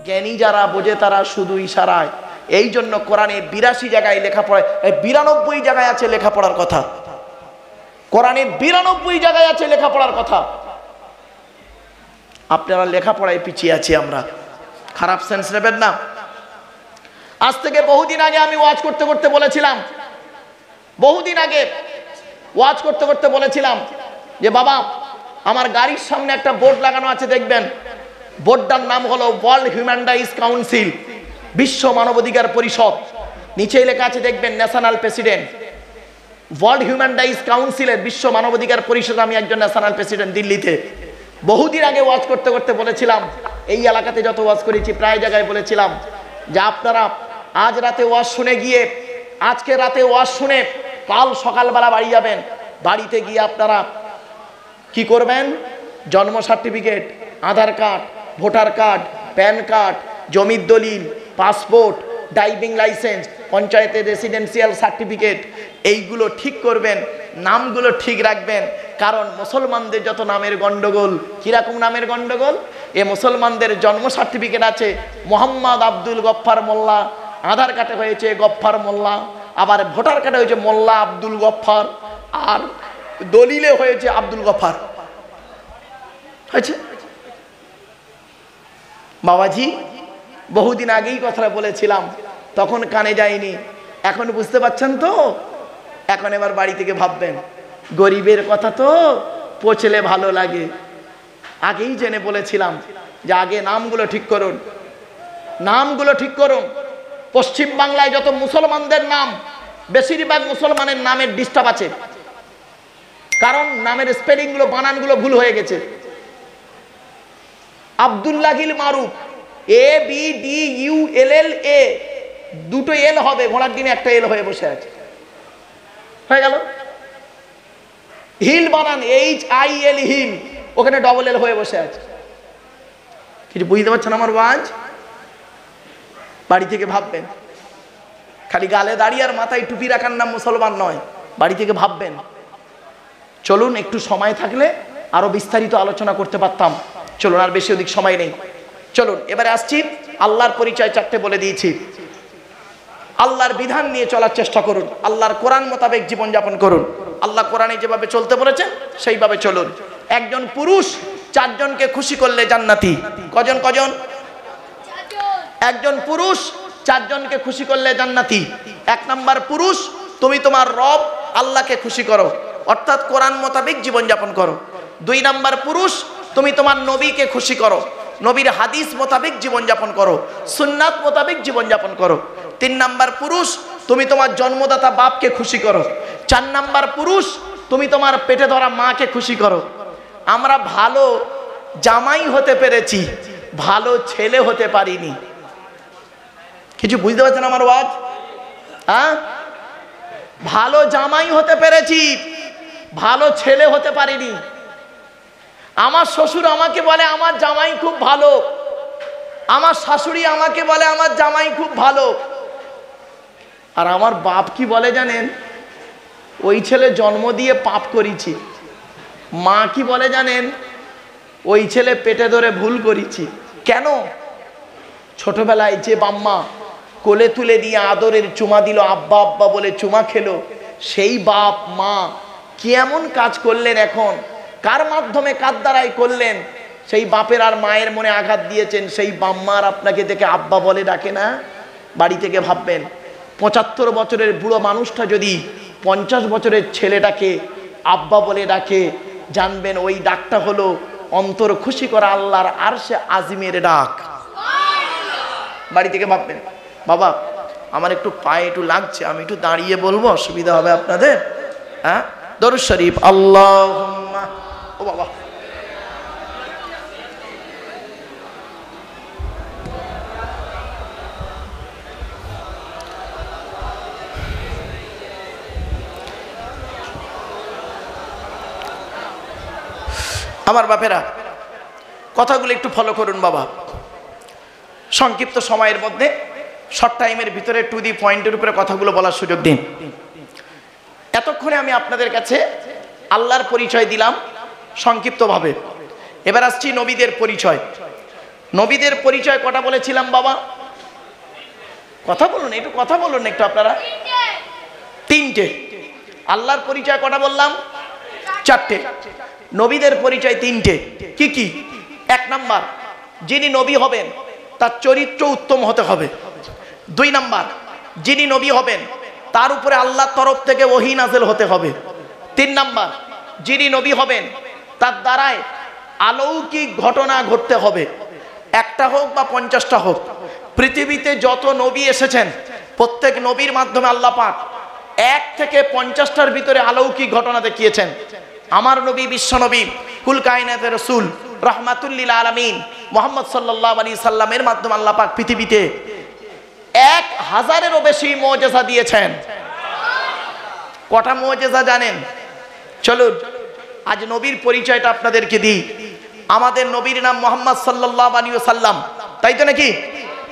জ্ঞানী যারা বোঝে তারা শুধু ইশারায়। এই জন্য কোরআনে 82 জায়গায় লেখাপড়ায় 92 জায়গায় আছে লেখাপড়ার কথা। কোরআনে 92 জায়গায় আছে লেখাপড়ার কথা। আপনারা লেখাপড়ায় পিছিয়ে আছি আমরা, খারাপ সেন্স নেবেন না। আজ থেকে বহুদিন আগে আমি ওয়াজ করতে করতে বলেছিলাম, বহুদিন আগে ওয়াজ করতে করতে বলেছিলাম যে বাবা আমার গাড়ির সামনে একটা বোর্ড লাগানো আছে, দেখবেন বোর্ডটার নাম হলো ওয়ার্ল্ড হিউম্যান রাইটস কাউন্সিল, বিশ্ব মানবাধিকার পরিষদ। নিচেই লেখা আছে দেখবেন national president. World human rights কাউন্সিলের বিশ্ব মানবাধিকার পরিষদ আমি একজন ন্যাশনাল প্রেসিডেন্ট দিল্লিতে। বহুদিন আগে ওয়াজ করতে করতে বলেছিলাম, এই এলাকাতে যত ওয়াজ করেছি প্রায় জায়গায় বলেছিলাম যে আপনারা আজ রাতে ওয়াজ শুনে গিয়ে, আজকে রাতে ওয়াজ শুনে কাল সকালবেলা বাড়ি যাবেন। বাড়িতে গিয়ে আপনারা কি করবেন? জন্ম certificate, Aadhaar card, voter card, PAN card, জমির দলিল, পাসপোর্ট, ড্রাইভিং লাইসেন্স, পঞ্চায়েতের রেসিডেন্সিয়াল সার্টিফিকেট, এইগুলো ঠিক করবেন, নামগুলো ঠিক রাখবেন। কারণ মুসলমানদের যত নামের গন্ডগোল, কিরকম নামের গন্ডগোল? এ মুসলমানদের জন্ম সার্টিফিকেট আছে মোহাম্মদ আব্দুল গফফার মোল্লা, আধার কার্ডে হয়েছে গফফার মোল্লা, আবার ভোটার কার্ডে হয়েছে মোল্লা আব্দুল গফফার, আর দলিলে হয়েছে আব্দুল গফফার। হয়েছে বাবাজি, বহুদিন আগেই কথা বলেছিলাম, তখন কানে যায়নি, এখন বুঝতে পারছেন তো? এখন এবার বাড়ি থেকে ভাববেন, গরিবের কথা তো পচলে ভালো লাগে। আগেই জেনে বলেছিলাম যে আগে নামগুলো ঠিক করুন, নামগুলো ঠিক করুন। পশ্চিম বাংলায় যত মুসলমানদের নাম, বেশিরভাগ মুসলমানের নামের ডিস্টার্ব আছে, কারণ নামের স্পেলিংগুলো, বানানগুলো ভুল হয়ে গেছে। আব্দুল্লাহিল মারুফ, ABDULLA, দুটো এল হবে, ঘোড়ার ডিমে একটা এল হয়ে বসে আছে, হয়ে গেল। হিল বানান HIL, হিল, ওখানে ডবল এল হয়ে বসে আছে। কিছু বুঝতে পারছেন আমার ওয়াজ? বাড়ি থেকে ভাববেন, খালি গালে দাঁড়িয়ে আর মাথায় টুপি রাখার নাম মুসলমান নয়। বাড়ি থেকে ভাববেন। চলুন, একটু সময় থাকলে আরো বিস্তারিত আলোচনা করতে পারতাম। চলুন, আর বেশি অধিক সময় নেই। চলুন এবারে আসছি। আল্লাহর পরিচয় 4টে বলে দিয়েছি। আল্লাহর বিধান নিয়ে চলার চেষ্টা করুন, আল্লাহর কোরআন মোতাবেক জীবনযাপন করুন। আল্লাহ কোরআনে যেভাবে চলতে বলেছেন সেইভাবে চলুন। একজন পুরুষ 4 জনকে খুশি করলে জান্নাতি। কজন কজন? একজন পুরুষ 4 জনকে খুশি করলে জান্নাতি। 1 নাম্বার পুরুষ, তুমি তোমার রব আল্লাহকে খুশি করো, অর্থাৎ কোরআন মোতাবেক জীবনযাপন করো। 2 নাম্বার পুরুষ, তুমি তোমার নবীকে খুশি করো, নবীর হাদিস মোতাবেক জীবনযাপন করো, সুন্নাত মোতাবেক জীবনযাপন করো। 3 নাম্বার পুরুষ, তুমি তোমার জন্মদাতা বাপকে খুশি করো। 4 নাম্বার পুরুষ, তুমি তোমার পেটে ধরা মাকে খুশি করো। আমরা ভালো জামাই হতে পেরেছি, ভালো ছেলে হতে পারিনি। কিছু বুঝতে পারছেন আমার ওয়াজ? হ্যাঁ, ভালো জামাই হতে পেরেছি, ভালো ছেলে হতে পারিনি। আমার শ্বশুর আমাকে বলে আমার জামাই খুব ভালো, আমার শাশুড়ি আমাকে বলে আমার জামাই খুব ভালো। আর আমার বাপ কি বলে জানেন? ওই ছেলে জন্ম দিয়ে পাপ করেছি। মা কি বলে জানেন? ওই ছেলে পেটে ধরে ভুল করেছি। কেন? ছোটবেলায় যে বাম্মা কোলে তুলে দিয়ে আদরের চুমা দিল, আব্বা আব্বা বলে চুমা খেলো, সেই বাপ মা কি এমন কাজ করলেন এখন? কার মাধ্যমে, কার দ্বারাই করলেন? সেই বাপের আর মায়ের মনে আঘাত দিয়েছেন। সেই বাম্মার আপনাকে দেখে আব্বা বলে ডাকে না? বাড়ি থেকে ভাববেন, 75 বছরের বুড়ো মানুষটা যদি 50 বছরের ছেলেটাকে আব্বা বলে ডাকে, জানবেন ওই ডাকটা হলো অন্তর খুশি করা আল্লাহর আরশে আজিমের ডাক। বাড়ি থেকে ভাববেন, বাবা আমার একটু পায়ে একটু লাগছে, আমি একটু দাঁড়িয়ে বলবো, অসুবিধা হবে আপনাদের? হ্যাঁ, দরুদ শরীফ। আল্লাহুম্মা, ও বাবা, আমার বাপেরা কথাগুলো একটু ফলো করুন বাবা। সংক্ষিপ্ত সময়ের মধ্যে, শর্ট টাইমের ভিতরে টু দি পয়েন্টের উপরে কথাগুলো বলার সুযোগ দিন। এতক্ষণে আমি আপনাদের কাছে আল্লাহর পরিচয় দিলাম সংক্ষিপ্তভাবে। এবার আসছি নবীদের পরিচয়। নবীদের পরিচয় কটা বলেছিলাম বাবা? কথা বলুন, একটু কথা বলুন একটু আপনারা। তিনটে। আল্লাহর পরিচয় কটা বললাম? চারটে। নবীদের পরিচয় তিনটে। কি কি? এক নাম্বার, যিনি নবী হবেন তার চরিত্র উত্তম হতে হবে। দুই নাম্বার, যিনি নবী হবেন তার উপরে আল্লাহর তরফ থেকে ওহী নাযিল হতে হবে। তিন নাম্বার, যিনি নবী হবেন তার দ্বারায় অলৌকিক ঘটনা ঘটতে হবে, একটা হোক বা 50টা হোক। পৃথিবীতে যত নবী এসেছেন প্রত্যেক নবীর মাধ্যমে আল্লাহ পাক 1 থেকে 50টার ভিতরে অলৌকিক ঘটনা দেখিয়েছেন। আমার নবী বিশ্ব নবী কুল কায়নাতের রাসূল রাহমাতুল লিল আলামিন মুহাম্মদ সাল্লাল্লাহু আলাইহি সাল্লামের মাধ্যমে আল্লাহ পাক পৃথিবীতে 1000-এরও বেশি মুজিজা দিয়েছেন। কটা মুজিজা জানেন? চলুন আজ নবীর পরিচয়টা আপনাদেরকে দিই। আমাদের নবীর নাম মুহাম্মদ সাল্লাল্লাহু আলাইহি সাল্লাম, তাই তো নাকি?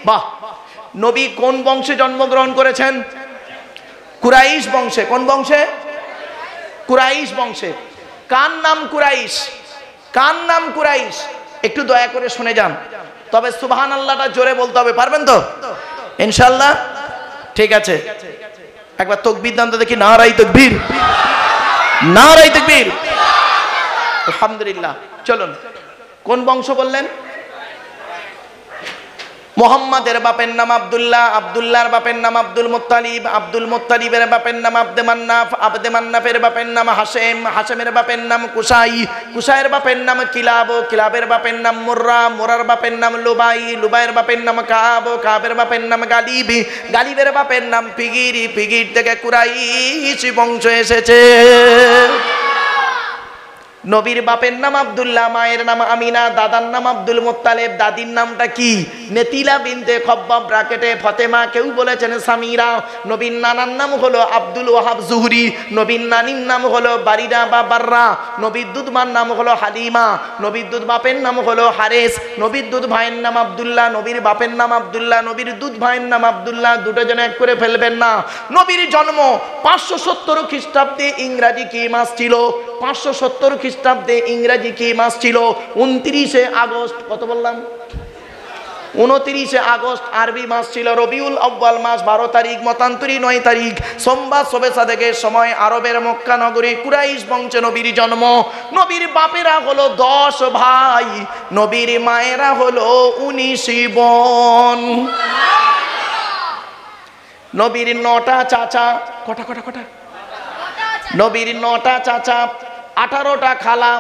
বাহ। নবী কোন বংশে জন্মগ্রহণ করেছেন? কুরাইশ বংশে। কোন বংশে? কুরাইশ বংশে। কার নাম কুরাইশ? কার নাম কুরাইশ? একটু দয়া করে শুনে যান, তবে সুবহানাল্লাহটা জোরে বলতে হবে। পারবেন তো ইনশাআল্লাহ? ঠিক আছে, একবার তাকবীর দান তো দেখি। নারায়ে তাকবীর, নারায়ে তাকবীর, আলহামদুলিল্লাহ। চলুন, কোন বংশ বললেন? মুহাম্মাদের বাপের নাম আব্দুল্লাহ, আব্দুল্লাহর বাপের নাম আব্দুল মুত্তালিব, আব্দুল মুত্তালিবের বাপের নাম আব্দে মান্নাফ, আব্দে মান্নাফের বাপের নাম হাশেম, হাশেমের বাপের নাম কুসাই, কুসাইয়ের বাপের নাম কিলাব, কিলাবের বাপের নাম মুররা, মুরার বাপের নাম লুবাই, লুবাইয়ের বাপের নাম কাব, কাবের বাপের নাম গালিব, গালিবের বাপের নাম ফিগির, ফিগির থেকে কুরাইশ বংশ এসেছে। নবীর বাপের নাম আব্দুল্লাহ, মায়ের নাম আমিনা, দাদার নাম আব্দুল মুত্তালিব, দাদির নামটা কি? নেতিলা বিনতে খব্বাব ব্রাকেটে ফতেমা, কেউ বলেছেন সামিরা। নবীর নানার নাম হলো আব্দুল ওয়াহাব জুহরি, নবীর নানির নাম হলো বারিরা বা বাররা, নবীর দুধ মার নাম হলো হালিমা, নবীর দুধ বাপের নাম হলো হারেস, নবীর দুধ ভাইয়ের নাম আব্দুল্লাহ, নবীর বাপের নাম আব্দুল্লাহ, নবীর দুধ ভাইয়ের নাম আব্দুল্লাহ, দুটো জন এক করে ফেলবেন না। নবীর জন্ম 570 খ্রিস্টাব্দে, ইংরাজি কি মাস ছিল? 570 খ্রিস্টাব্দে ইংরেজি কি মাস ছিল? 29শে আগস্ট। কত বললাম? 29শে আগস্ট। আরবি মাস ছিল রবিউল আউয়াল মাস, 12 তারিখ, মতান্তরী 9 তারিখ, সোমবার শবে সাদেকের সময় আরবের মক্কা নগরে কুরাইশ বংশে নবীর জন্ম। নবীর বাপেরা হলো 10 ভাই, নবীর মায়েরা হলো 19 বোন। নবীর 9টা চাচা। কটা কটা কটা? নবীর 9টা চাচা, 18টা খালা,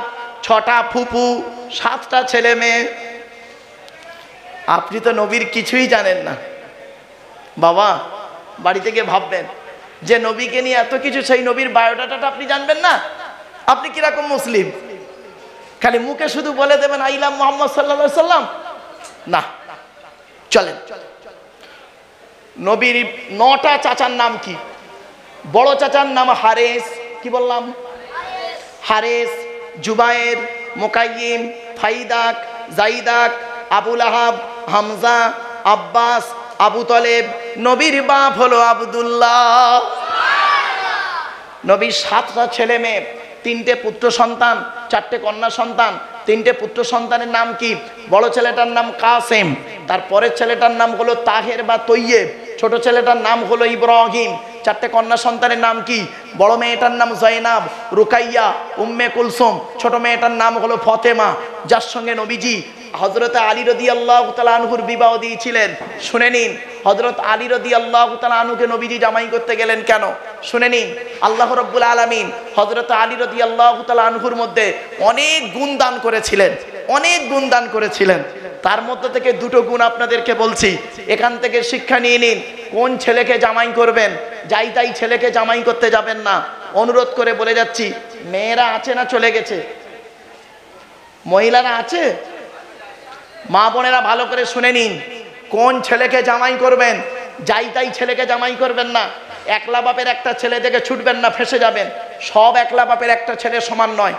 6টা ফুফু, 7টা ছেলে মেয়ে। আপনি তো নবীর কিছুই জানেন না বাবা। বাড়িতে গিয়ে ভাববেন যে নবীকে নিয়ে এত কিছু, সেই নবীর বায়োডাটাটা আপনি জানবেন না। আপনি কিরকম মুসলিম? খালি মুখে শুধু বলে দেবেন আই লাভ মুহাম্মদ সাল্লাল্লাহু আলাইহি সাল্লাম। না, চলেন। নবীর 9টা চাচার নাম কি? বড় চাচার নাম হারেস। কি বললাম? হারেস, জুবায়ের, মুকাইয়িম, ফাইদাক, জাইদাক, আবুল আহাব, হামজা, আব্বাস, আবু তলেব। নবীর বাপ হলো আব্দুল্লাহ। নবীর 7টা ছেলে মেয়ে, 3টে পুত্র সন্তান, 4টে কন্যা সন্তান। 3টে পুত্র সন্তানের নাম কি? বড় ছেলেটার নাম কাসেম, তারপরের ছেলেটার নাম হলো তাহের বা তৈয়েব, ছোট ছেলেটার নাম হলো ইব্রাহিম। 4টে কন্যা সন্তানের নাম কি? বড় মেয়েটার নাম জয়নাব, রুকাইয়া, উম্মে কুলসুম। ছোট মেয়েটার নাম হলো ফতেমা, যার সঙ্গে নবীজি হযরত আলী রাদিয়াল্লাহু তাআলা আনহুর বিবাহ দিয়েছিলেন। শুনে নিন, হযরত আলী রাদিয়াল্লাহু তাআলা আনহুকে নবীজি জামাই করতে গেলেন কেন? শুনে নিন। আল্লাহ রাব্বুল আলামিন হযরত আলী রাদিয়াল্লাহু তাআলা আনহুর মধ্যে অনেক গুণ দান করেছিলেন, অনেক গুণ দান করেছিলেন। তার মধ্যে থেকে 2টো গুণ আপনাদেরকে বলছি, এখান থেকে শিক্ষা নিয়ে নিন। কোন ছেলেকে জামাই করবেন, যাই তাই ছেলেকে জামাই করতে যাবেন না। অনুরোধ করে বলে যাচ্ছি, মেয়েরা আছে না চলে গেছে? মহিলারা আছে? মা বোনেরা ভালো করে শুনে নিন, কোন ছেলেকে জামাই করবেন, যাই তাই ছেলেকে জামাই করবেন না। একলা বাপের একটা ছেলে থেকে ছুটবেন না, ফেসে যাবেন। সব একলা বাপের একটা ছেলে সমান নয়।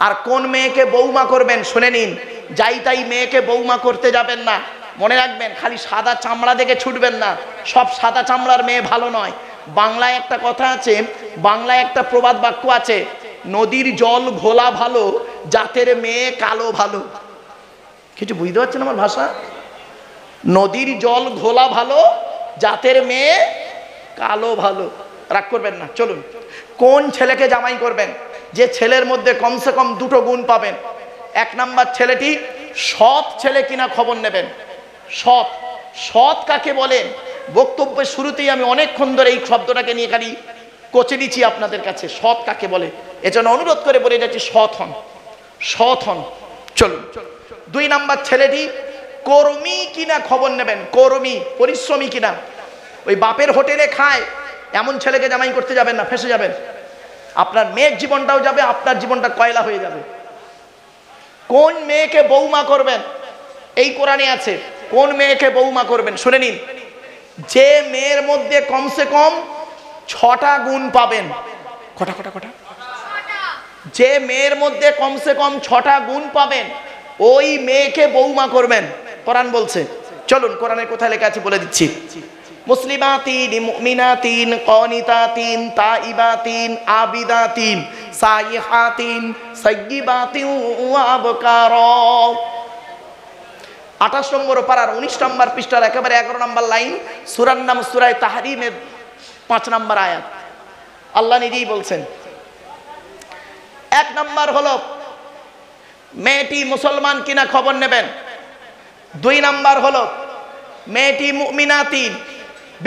আর কোন মেয়েকে বৌমা করবেন, শুনে নিন, যাই তাই মেয়েকে বৌমা করতে যাবেন না। মনে রাখবেন, খালি সাদা চামড়া দেখে ছুটবেন না, সব সাদা চামড়ার মেয়ে ভালো নয়। বাংলায় একটা কথা আছে, বাংলায় একটা প্রবাদ বাক্য আছে, নদীর জল ঘোলা ভালো, জাতের মেয়ে কালো ভালো। কিছু বুঝতে পারছেন আমার ভাষা? নদীর জল ঘোলা ভালো, জাতের মেয়ে কালো ভালো। রাগ করবেন না, চলুন। কোন ছেলেকে জামাই করবেন? যে ছেলের মধ্যে কমসে কম দুটো গুণ পাবেন। এক নাম্বার ছেলেটি সৎ ছেলে কিনা খবর নেবেন। সৎ, সৎ কাকে বলেন? বক্তব্যের শুরুতেই আমি অনেকক্ষণ ধরে এই শব্দটাকে নিয়ে খালি কোচে দিচ্ছি আপনাদের কাছে, সৎ কাকে বলে। এজন্য অনুরোধ করে বলে যাচ্ছি, সৎ হন, সৎ হন। চলুন। 2 নাম্বার ছেলেটি কর্মী কিনা খবর নেবেন। কর্মী, পরিশ্রমী কিনা। ওই বাপের হোটেলে খায় এমন ছেলেকে জামাই করতে যাবেন না, ফেঁসে যাবেন। আপনার মেয়ের জীবনটাও যাবে, আপনার জীবনটা কয়লা হয়ে যাবে। কোন মেয়েকে বৌমা করবেন? এই কোরআনে আছে কোন মেয়েকে বৌমা করবেন, শুনে নিন। যে মেয়ের মধ্যে কমসে কম 6টা গুণ পাবেন। কটা কটা কটা? যে মেয়ের মধ্যে কমসে কম 6টা গুণ পাবেন, ওই মেয়েকে বৌমা করবেন, কোরআন বলছে। চলুন কোরআনের কোথায় লেখা আছে বলে দিচ্ছি। মুসলিমাতিন, মুমিনাতিন, কানিতাতিন, তাইবাতিন, আবিদাতিন, সাইহাতিন, সাইয়্যিবাতিন ওয়া আবকারা। 28 নম্বর পারার 19 নম্বর পৃষ্ঠার একেবারে 11 নম্বর লাইন, সূরার নাম সূরা তাহরিমের 5 নম্বর আয়াত। আল্লাহ নিজেই বলছেন। 1 নম্বর হলো মেয়েটি মুসলমান কিনা খবর নেবেন। 2 নম্বর হলো মেয়েটি মুমিনাতিন,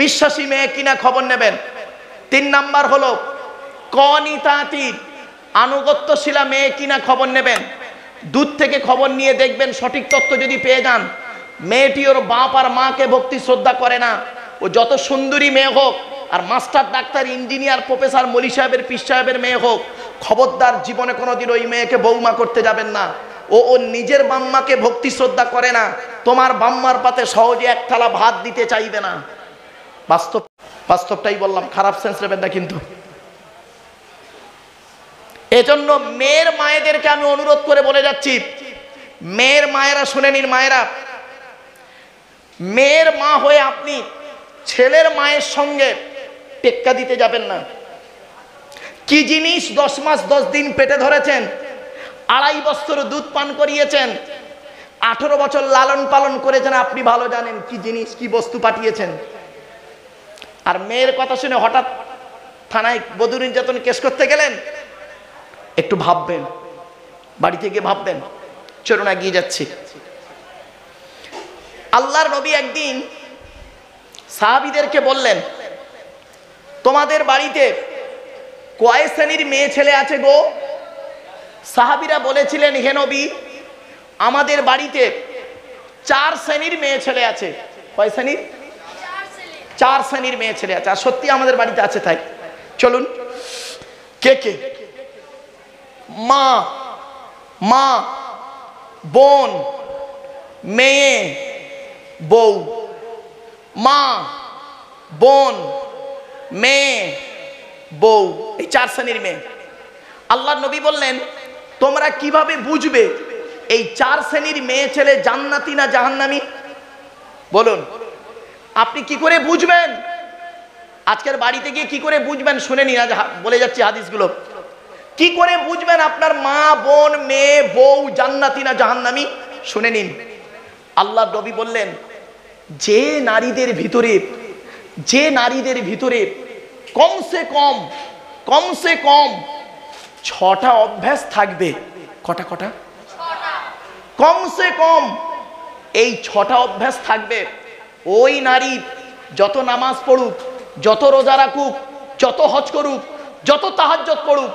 বিশ্বাসী মেয়ে কিনা খবর নেবেন। 3 নম্বর হলো কানিতাতিন, আনুগত্যশীলা মেয়ে কিনা খবর নেবেন। দূর থেকে খবর নিয়ে দেখবেন, সঠিক তথ্য যদি পেয়ে যান মেয়েটি ওর বাপ আর মাকে ভক্তি শ্রদ্ধা করে না, ও যত সুন্দরী মেয়ে হোক, আর মাস্টার, ডাক্তার, ইঞ্জিনিয়ার, প্রফেসর, মলি সাহেবের, পীর সাহেবের মেয়ে হোক, খবরদার জীবনে কোনোদিন ওই মেয়েকে বৌমা করতে যাবেন না। ও ওর নিজের বাম্মাকে ভক্তি শ্রদ্ধা করে না, তোমার বাম্মার পাতে সহজে এক থালা ভাত দিতে চাইবে না। বাস্তব, বাস্তবটাই বললাম, খারাপ সেন্স নেবেন না কিন্তু। এজন্য মেয়ের মায়েদেরকে আমি অনুরোধ করে বলে যাচ্ছি, মেয়ের মায়েরা শুনে নিন। মায়েরা, মেয়ের মা হয়ে আপনি ছেলের মায়ের সঙ্গে টেক্কা দিতে যাবেন না। কি জিনিস 10 মাস 10 দিন পেটে ধরেছেন, 2.5 বছর দুধ পান করিয়েছেন, 18 বছর লালন পালন করেছেন, আপনি ভালো জানেন কি জিনিস, কি বস্তু পাঠিয়েছেন। আর মেয়ের কথা শুনে হঠাৎ থানায় বধূ নির্যাতন কেস করতে গেলেন, একটু ভাববেন, বাড়ি থেকে ভাববেন। চলুন এগিয়ে যাচ্ছি। আল্লাহর নবী একদিন সাহাবীদেরকে বললেন, তোমাদের বাড়িতে কয় শ্রেণীর মেয়ে ছেলে আছে গো? সাহাবীরা বলেছিলেন, হে নবী, আমাদের বাড়িতে 4 শ্রেণীর মেয়ে ছেলে আছে। কয় শ্রেণীর? 4 শ্রেণীর মেয়ে ছেলে আছে। আর সত্যি আমাদের বাড়িতে আছে তাই। চলুন, কে কে? মা, মা, বোন, মেয়ে, বউ। মা, বোন, মেয়ে, বউ, এই 4 শ্রেণীর মেয়ে। আল্লাহর নবী বললেন, তোমরা কিভাবে বুঝবে এই 4 শ্রেণীর মেয়ে ছেলে জান্নাতি না জাহান্নামী? বলুন, আপনি কি করে বুঝবেন? আজকের বাড়িতে গিয়ে কি করে বুঝবেন শুনে নিন। আজ বলে যাচ্ছি হাদিসগুলো। কি করে বুঝবেন আপনার মা, বোন, মেয়ে, বউ জান্নাতি না জাহান্নামী? শুনে নিন। আল্লাহর নবী বললেন, যে নারীদের ভিতরে কমসে কম 6টা অভ্যাস থাকবে। কটা কটা? কমসে কম এই 6টা অভ্যাস থাকবে, ওই নারী যত নামাজ পড়ুক, যত রোজা রাখুক, যত হজ করুক, যত তাহাজ্জুদ করুক,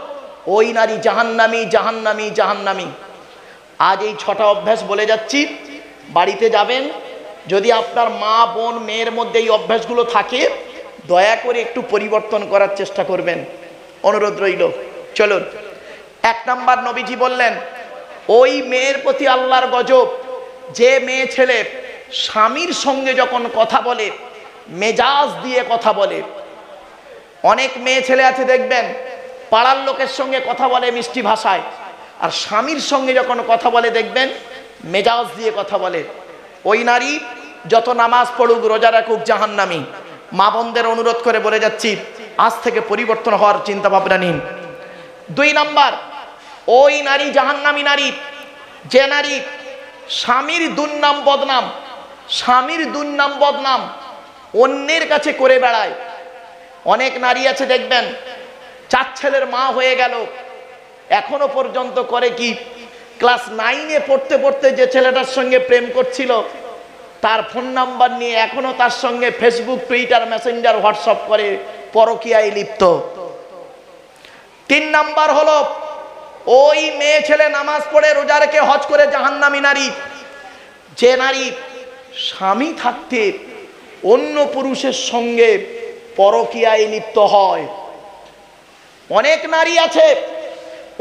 ওই নারী জাহান্নামী, জাহান্নামী, জাহান্নামী। আজ এই 6টা অভ্যাস বলে যাচ্ছি, বাড়িতে যাবেন, যদি আপনার মা, বোন, মেয়ের মধ্যে এই অভ্যাসগুলো থাকে, দয়া করে একটু পরিবর্তন করার চেষ্টা করবেন, অনুরোধ রইল। চলুন। 1 নাম্বার নবীজি বললেন, ওই মেয়ের প্রতি আল্লাহর গজব, যে মেয়ে ছেলে স্বামীর সঙ্গে যখন কথা বলে মেজাজ দিয়ে কথা বলে। অনেক মেয়ে ছেলে আছে দেখবেন, পাড়ার লোকের সঙ্গে কথা বলে মিষ্টি ভাষায়, আর স্বামীর সঙ্গে যখন কথা বলে দেখবেন মেজাজ দিয়ে কথা বলে। ওই নারী যত নামাজ পড়ুক, রোজা রাখুক, জাহান্নামী। মা বোনদের অনুরোধ করে বলে যাচ্ছি, আজ থেকে পরিবর্তন হওয়ার চিন্তা ভাবনা নিন। 2 নাম্বার, ওই নারী জাহান্নামী নারী, যে নারী স্বামীর দুর্নাম বদনাম, স্বামীর দুর্নাম বদনাম অন্যের কাছে করে বেড়ায়। অনেক নারী আছে দেখবেন 4 ছেলের মা হয়ে গেল, এখনো পর্যন্ত করে কি, ক্লাস 9-এ পড়তে পড়তে যে ছেলেটার সঙ্গে প্রেম করছিল তার ফোন নাম্বার নিয়ে এখনো তার সঙ্গে ফেসবুক, টুইটার, মেসেঞ্জার, হোয়াটসঅ্যাপ করে পরকীয়ায় লিপ্ত। 3 নাম্বার হলো ওই মেয়ে ছেলে নামাজ পড়ে রোজা রেখে হজ করে জাহান্নামী নারী, যে নারী স্বামী থাকতে অন্য পুরুষের সঙ্গে পরকীয়ায় লিপ্ত হয়। অনেক নারী আছে,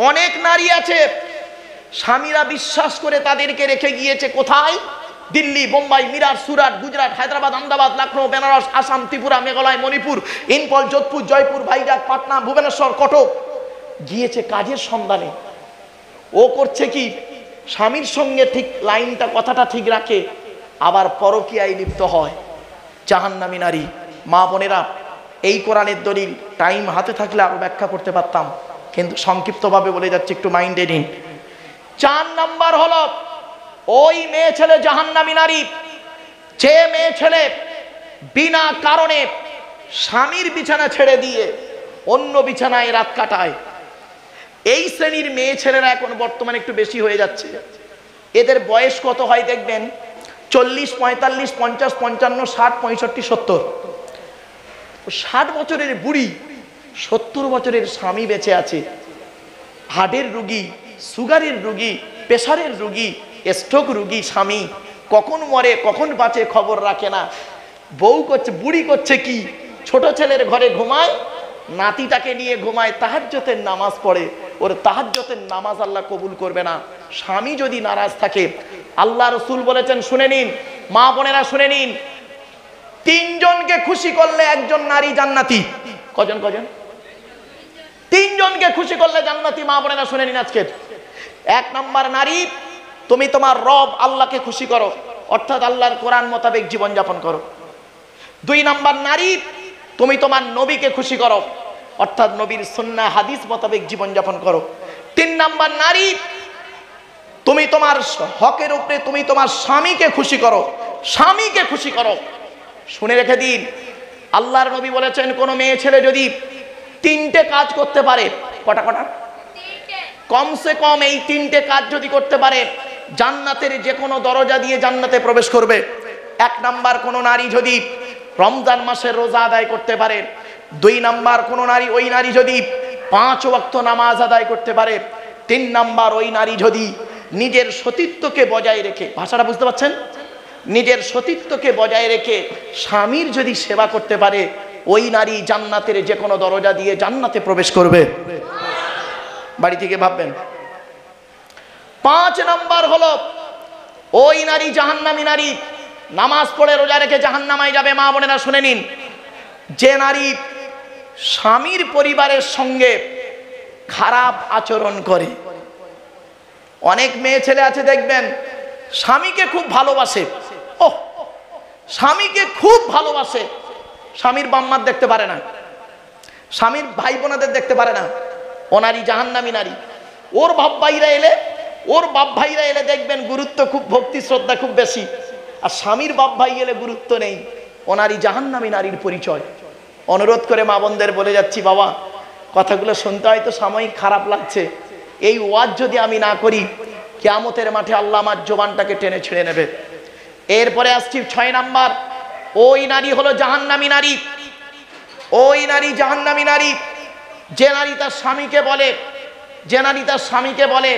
অনেক নারী আছে স্বামীরা বিশ্বাস করে তাদেরকে রেখে গিয়েছে কোথায়? দিল্লি, বোম্বাই, মিরাট, সুরাট, গুজরাট, হায়দ্রাবাদ, আহমেদাবাদ, লখনৌ, বেনারস, আসাম, ত্রিপুরা, মেঘালয়, মণিপুর, ইম্ফল, যোধপুর, জয়পুর, ভাইজাগ, পাটনা, ভুবনেশ্বর, কটক গিয়েছে কাজের সন্ধানে। ও করছে কি, স্বামীর সঙ্গে ঠিক লাইনটা, কথাটা ঠিক রাখে, আবার পরকীয়ায় লিপ্ত হয়। জাহান্নামী নারী। মা বোনেরা, এই কোরআনের দলিল টাইম হাতে থাকলে আরো ব্যাখ্যা করতে পারতাম, কিন্তু সংক্ষিপ্তভাবে বলে যাচ্ছে, একটু মাইন্ডে নিন। 4 নাম্বার হলো ওই মেয়ে ছেলে জাহান্নামী নারী, যে মেয়ে ছেলে বিনা কারণে স্বামীর বিছানা ছেড়ে দিয়ে অন্য বিছানায় রাত কাটায়। এই শ্রেণীর মেয়ে ছেলেরা এখন বর্তমানে একটু বেশি হয়ে যাচ্ছে। এদের বয়স কত হয় দেখবেন, 40, 45, 50, 55, 60, 65, 70। 60 বছরের বুড়ি, 70 বছরের স্বামী বেঁচে আছে। হার্টের রুগী, সুগারের রুগী, প্রেসারের রুগী, স্ট্রোক রুগী স্বামী, কখন মরে কখন বাঁচে খবর রাখে না। বউ করছে, বুড়ি করছে কি, ছোট ছেলের ঘরে ঘুমায়, নাতিটাকে নিয়ে ঘুমায়, তাহাজ্জুদের নামাজ পড়ে। ওর তাহাজ্জুদের নামাজ আল্লাহ কবুল করবে না স্বামী যদি নারাজ থাকে। আল্লাহ রসুল বলেছেন, শুনে নিন মা বোনেরা, শুনে নিন, 3 জনকে খুশি করলে একজন নারী জান্নাতি। কজন? 3 জনকে খুশি করলে জান্নাতি। মা বোনেরা শুনে নিন আজকে। 1 নাম্বার নারী, তুমি তোমার রব আল্লাহকে খুশি করো, অর্থাৎ আল্লাহর কোরআন মোতাবেক জীবনযাপন করো। 2 নাম্বার নারী, তুমি তোমার নবীকে খুশি করো, অর্থাৎ নবীর সুন্নাহ হাদিস মোতাবেক জীবনযাপন করো। 3 নাম্বার নারী, তুমি তোমার হকের উপরে তুমি তোমার স্বামীকে খুশি করো, স্বামীকে খুশি করো। শুনে রেখে দিন, আল্লাহর নবী বলেছেন, কোন মেয়ে ছেলে যদি 3টে কাজ করতে পারে, কটা? কমসে কম এই 3টে কাজ যদি করতে পারে, জান্নাতের যে কোনো দরজা দিয়ে জান্নাতে প্রবেশ করবে। 1 নাম্বার, কোন নারী যদি রমজান মাসের রোজা আদায় করতে পারে। 2 নাম্বার, কোন নারী, ওই নারী যদি 5 ওয়াক্ত নামাজ আদায় করতে পারে। 3 নাম্বার, ওই নারী যদি নিজের সতীত্বকে বজায় রেখে, ভাষাটা বুঝতে পারছেন, নিজের সতীত্বকে বজায় রেখে স্বামীর যদি সেবা করতে পারে, ওই নারী জান্নাতের যে কোনো দরজা দিয়ে জান্নাতে প্রবেশ করবে। বাড়ি থেকে ভাববেন। 5 নাম্বার হলো ওই নারী জাহান্নামী নারী, নামাজ পড়ে রোজা রেখে জাহান্নামায় যাবে। মা বোনেরা শুনে নিন, যে নারী স্বামীর পরিবারের সঙ্গে খারাপ আচরণ করে। অনেক মেয়ে ছেলে আছে দেখবেন স্বামীকে খুব ভালোবাসে, স্বামীকে খুব ভালোবাসে, স্বামীর বাম্মার দেখতে পারে না, স্বামীর ভাই বোনাদের দেখতে পারে না। ও নারী জাহান্নামী নারী। ওর বাপ ভাইরা এলে দেখবেন গুরুত্ব খুব, ভক্তি শ্রদ্ধা খুব বেশি, আর স্বামীর বাপ ভাই এলে গুরুত্ব নেই। ও নারী জাহান্নামী নারীর পরিচয়। অনুরোধ করে মা বোনদের বলে যাচ্ছি, বাবা কথাগুলো শুনতে হয়তো সাময়িক খারাপ লাগছে, এই ওয়াজ যদি আমি না করি, কিয়ামতের মাঠে আল্লাহ আমার জবানটাকে টেনে ছিঁড়ে নেবে। এরপরে আসছি 6 নাম্বার, ওই নারী হলো জাহান্নামী নারী। ওই নারী জাহান্নামী নারী, যে নারী তার স্বামীকে বলে,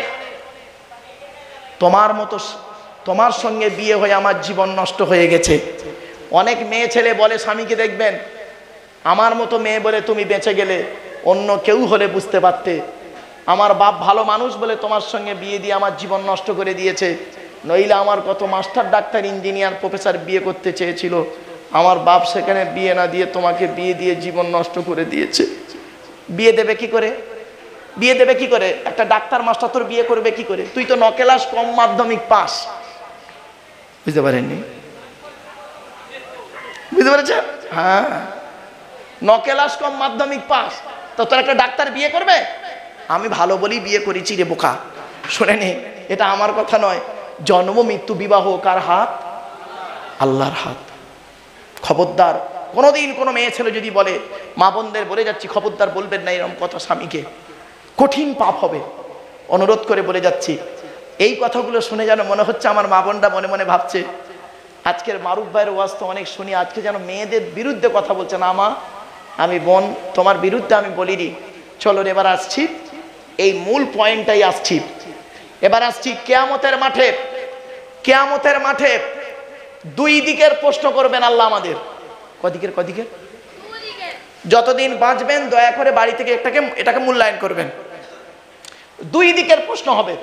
তোমার সঙ্গে বিয়ে হয়ে আমার জীবন নষ্ট হয়ে গেছে। অনেক মেয়ে ছেলে বলে স্বামীকে, দেখবেন আমার মতো মেয়ে বলে তুমি বেঁচে গেলে, অন্য কেউ হলে বুঝতে পারতে, আমার বাপ ভালো মানুষ বলে তোমার সঙ্গে বিয়ে দিয়ে আমার জীবন নষ্ট করে দিয়েছে, নইলে আমার কত মাস্টার, ডাক্তার, ইঞ্জিনিয়ার, প্রফেসর বিয়ে করতে চেয়েছিল, আমার বাপ সেখানে বিয়ে না দিয়ে তোমাকে বিয়ে দিয়ে জীবন নষ্ট করে দিয়েছে। বিয়ে দেবে কি করে? একটা ডাক্তার মাস্টার তোর বিয়ে করবে কি করে? তুই তো 9 ক্লাস কম মাধ্যমিক পাস। বুঝতে পারেননি? বুঝতে পেরেছেন? হ্যাঁ, 9 ক্লাস কম মাধ্যমিক পাস, তো তোর একটা ডাক্তার বিয়ে করবে? আমি ভালো বলি বিয়ে করেছি রে বোকা। শুনে নে, এটা আমার কথা নয়, জন্ম মৃত্যু বিবাহ কার হাত? আল্লাহর হাত। খবরদার কোনোদিন কোনো মেয়ে ছেলে যদি বলে, মা বোনদের বলে যাচ্ছি, খবরদার বলবেন না এরকম কথা স্বামীকে, কঠিন পাপ হবে। অনুরোধ করে বলে যাচ্ছি, এই কথাগুলো শুনে যেন মনে হচ্ছে আমার মা বোনরা মনে মনে ভাবছে, আজকের মারুফ ভাইয়ের ওয়াজ তো অনেক শুনি, আজকে যেন মেয়েদের বিরুদ্ধে কথা বলছে। না মা, আমি বোন তোমার বিরুদ্ধে আমি বলিনি। চলো এবার আসছি, এই মূল পয়েন্টটাই আসছি। এবার আসছি কিয়ামতের মাঠে। কিয়ামতের মাঠে দুই দিকের প্রশ্ন করবেন আল্লাহ আমাদের। কদিকের? কদিকের? যতদিন বাঁচবেন দয়া করে বাড়ি থেকে এটাকে মূল্যায়ন করবেন। দুই দিকের প্রশ্ন হবে।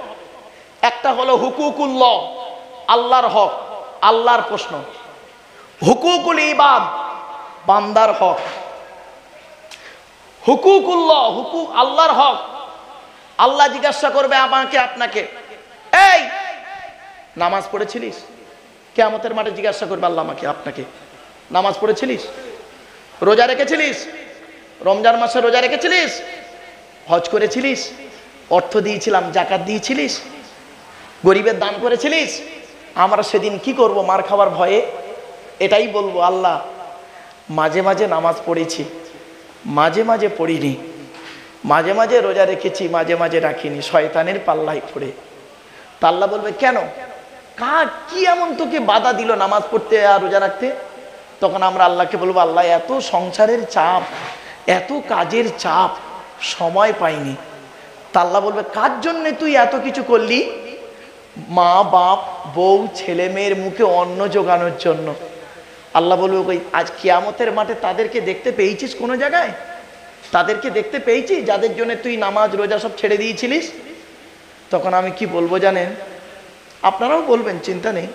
একটা হলো হুকুকুল্লাহ, আল্লাহর হক, আল্লাহর প্রশ্ন। হুকুকুল ইবাদ, বান্দার হক। হুকুকুল্লাহ, হুকুক আল্লাহর হক। আল্লাহ জিজ্ঞাসা করবে আমাকে আপনাকে, এই নামাজ পড়েছিলিস? কিয়ামতের মাঠে জিজ্ঞাসা করবে আল্লাহ আমাকে আপনাকে, নামাজ পড়েছিলিস? রোজা রেখেছিলিস? রমজান মাসে রোজা রেখেছিলিস? হজ করেছিলিস? অর্থ দিয়েছিলাম, জাকাত দিয়েছিলিস? গরিবের দান করেছিলিস? আমরা সেদিন কি করব মার খাওয়ার ভয়ে? এটাই বলবো, আল্লাহ মাঝে মাঝে নামাজ পড়েছি, মাঝে মাঝে পড়িনি, মাঝে মাঝে রোজা রেখেছি, মাঝে মাঝে রাখিনি, শয়তানের পাল্লায় পড়ে। তা আল্লাহ বলবে কেন, কার কি এমন তোকে বাধা দিল নামাজ পড়তে আর রোজা রাখতে? তখন আমরা আল্লাহকে বলবো, আল্লাহ এত সংসারের চাপ, এত কাজের চাপ, সময় পাইনি। তা আল্লাহ বলবে কার জন্য তুই এত কিছু করলি? মা বাপ বউ ছেলে মেয়ের মুখে অন্ন জোগানোর জন্য। আল্লাহ বলবে ওই আজ কিয়ামতের মাঠে তাদেরকে দেখতে পেয়েছিস কোনো জায়গায়? তাদেরকে দেখতে পেয়েছিস যাদের জন্য তুই নামাজ রোজা সব ছেড়ে দিয়েছিলিস? তখন আমি কি বলবো জানেন? আপনারাও বলবেন, চিন্তা নেই,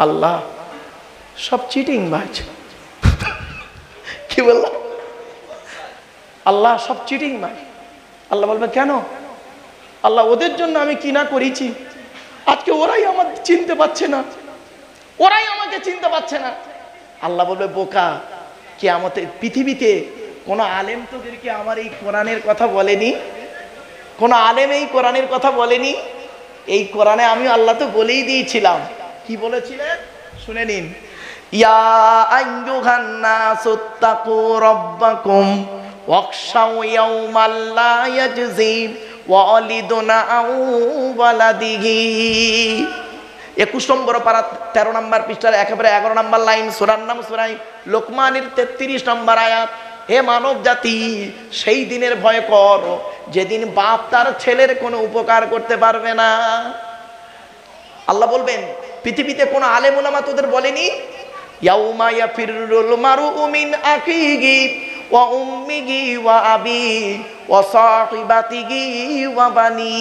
আল্লাহ সব চিটিং বাজ। কি বললাম? আল্লাহ সব চিটিং বাজ। আল্লাহ বলবে কেন? আল্লাহ ওদের জন্য আমি কি না করেছি, আজকে ওরাই আমার চিনতে পারছে না, ওরাই আমাকে চিনতে পারছে না। আল্লাহ বলবে বোকা, কিয়ামতের পৃথিবীতে কোন আলেম তোদেরকে আমার এই কোরআনের কথা বলেনি? কোন আলেম এই কোরআনের কথা বলেনি? এই কোরআনে আমি আল্লাহ তো বলেই দিয়েছিলাম। কি বলেছিলেন শুনে নিন, ইয়া আইয়ুহান নাসুত্তাকু রাব্বাকুম ওয়াখশাউ ইয়াওমাল লা ইয়াজজি ওয়ালিদুন আন ওয়ালাদিহি। 21 নম্বর পারা 13 নম্বর পৃষ্ঠার একেবারে 11 নম্বর লাইন, সূরার নাম সূরা লোকমানের 33 নম্বর আয়াত। হে মানব জাতি, সেই দিনের ভয় কর যেদিন বাপ তার ছেলের কোনো উপকার করতে পারবে না। আল্লাহ বলবেন পৃথিবীতে কোনো আলেম উলামা তোদের বলেনি? ইয়াউমা ইয়াফিরুল মারউ মিন আখিহি ওয়া উম্মিহি ওয়া আবি ওয়া সাহিবাতিহি ওয়া বানি।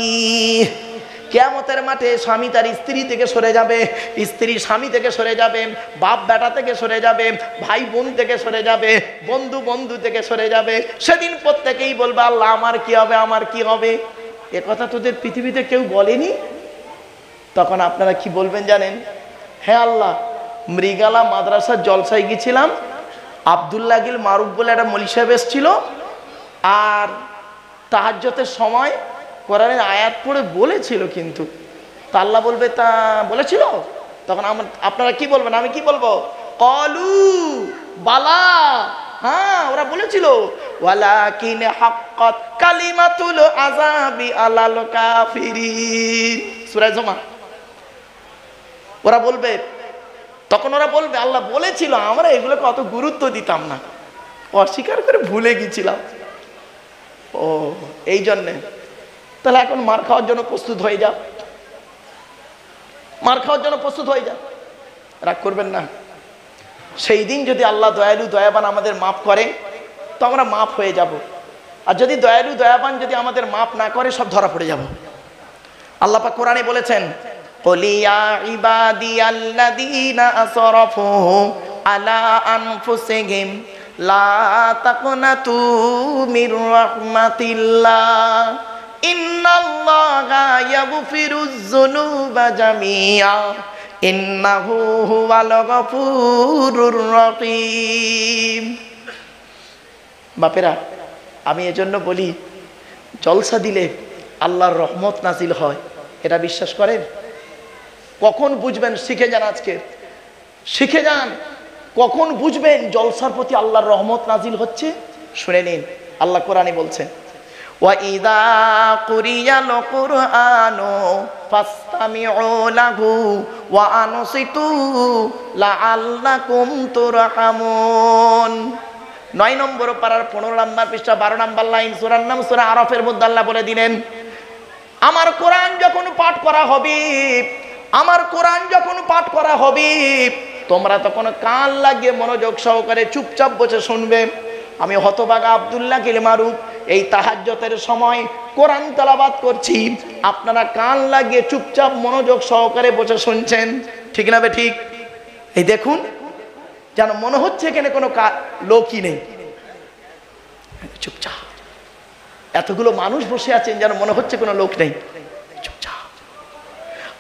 কিয়ামতের মাঠে স্বামী তার স্ত্রী থেকে সরে যাবে, স্ত্রী স্বামী থেকে সরে যাবে, বাপ বেটা থেকে সরে যাবে, ভাই বোন থেকে সরে যাবে, বন্ধু বন্ধু থেকে সরে যাবে। সেদিন প্রত্যেকেই বলবে আল্লাহ আমার কি হবে, আমার কি হবে? এ কথা তোদের পৃথিবীতে কেউ বলেনি? তখন আপনারা কি বলবেন জানেন? হ্যাঁ আল্লাহ, মৃগালা মাদ্রাসার জলসায় গেছিলাম, আব্দুল্লাহ গিল মারুফ বলে একটা মৌলী সাহেব এসেছিল, আর তাহাজ্জুদের সময় কোরআনের আয়াত পড়ে বলেছিল, কিন্তু তা আল্লাহ বলবে তা বলেছিল? তখন আপনারা কি বলবেন? আমি কি বলবো? কলু বালা, হ্যাঁ ওরা বলেছিল, ওয়ালাকিন হাক্কাত কালিমাতুল আযাবি আলাল কাফিরিন, সূরা জুমা। ওরা বলবে, তখন ওরা বলবে আল্লাহ বলেছিল, আমরা এগুলোকে অত গুরুত্ব দিতাম না, অস্বীকার করে ভুলে গেছিলাম। ও এই জন্যে তাহলে এখন মার খাওয়ার জন্য প্রস্তুত হয়ে যাও, মার খাওয়ার জন্য প্রস্তুত হয়ে যাও, রাগ করবেন না। সেই দিন যদি আল্লাহ দয়ালু দয়াবান আমাদের মাফ করে তো আমরা মাফ হয়ে যাব, আর যদি দয়ালু দয়াবান যদি আমাদের মাফ না করে সব ধরা পড়ে যাব। আল্লাহ পাক কোরআনে বলেছেন, কুল ইয়া ইবাদিয়াল্লাযীনা আসরাফু আলা আনফুসিহিম লা তাকনাতু মির রাহমাতিল্লাহ ইন্নাল্লাহা ইয়াগফিরুয যুনুবা জামিআ ইন্নাহু হুয়াল গফুরুর রহিম। বাপেরা, আমি এজন্য বলি, জলসা দিলে আল্লাহর রহমত নাজিল হয়, এটা বিশ্বাস করেন? কখন বুঝবেন? শিখে যান, আজকে শিখে যান। কখন বুঝবেন জলসার প্রতি আল্লাহর রহমত নাজিল হচ্ছে? শুনে নিন, আল্লাহ কোরআনে বলছেন, وَإِذَا قُرِئَ الْقُرْآنُ فَاسْتَمِعُوا لَهُ وَأَنصِتُوا لَعَلَّكُمْ تُرْحَمُونَ। 9 নম্বর পারার 15 নম্বর পৃষ্ঠা 12 নম্বর লাইন, সূরার নাম সূরা আরাফের মধ্যে আল্লাহ বলে দিলেন, আমার কোরআন যখন পাঠ করা হবে, আমার কোরআন যখন পাঠ করা হবে, তোমরা তখন কান লাগিয়ে মনোযোগ সহকারে চুপচাপ বসে শুনবে। আমি হতভাগা আব্দুল্লাহ গিল মারুফ এই তাহাজ্জুদের সময় কোরআন তেলাওয়াত করছি, আপনারা কান লাগিয়ে চুপচাপ মনোযোগ সহকারে বসে শুনছেন, ঠিক না বে ঠিক? এই দেখুন, যেন মনে হচ্ছে এখানে কোনো লোকই নেই, চুপচাপ এতগুলো মানুষ বসে আছেন, যেন মনে হচ্ছে কোনো লোক নেই, চুপচাপ।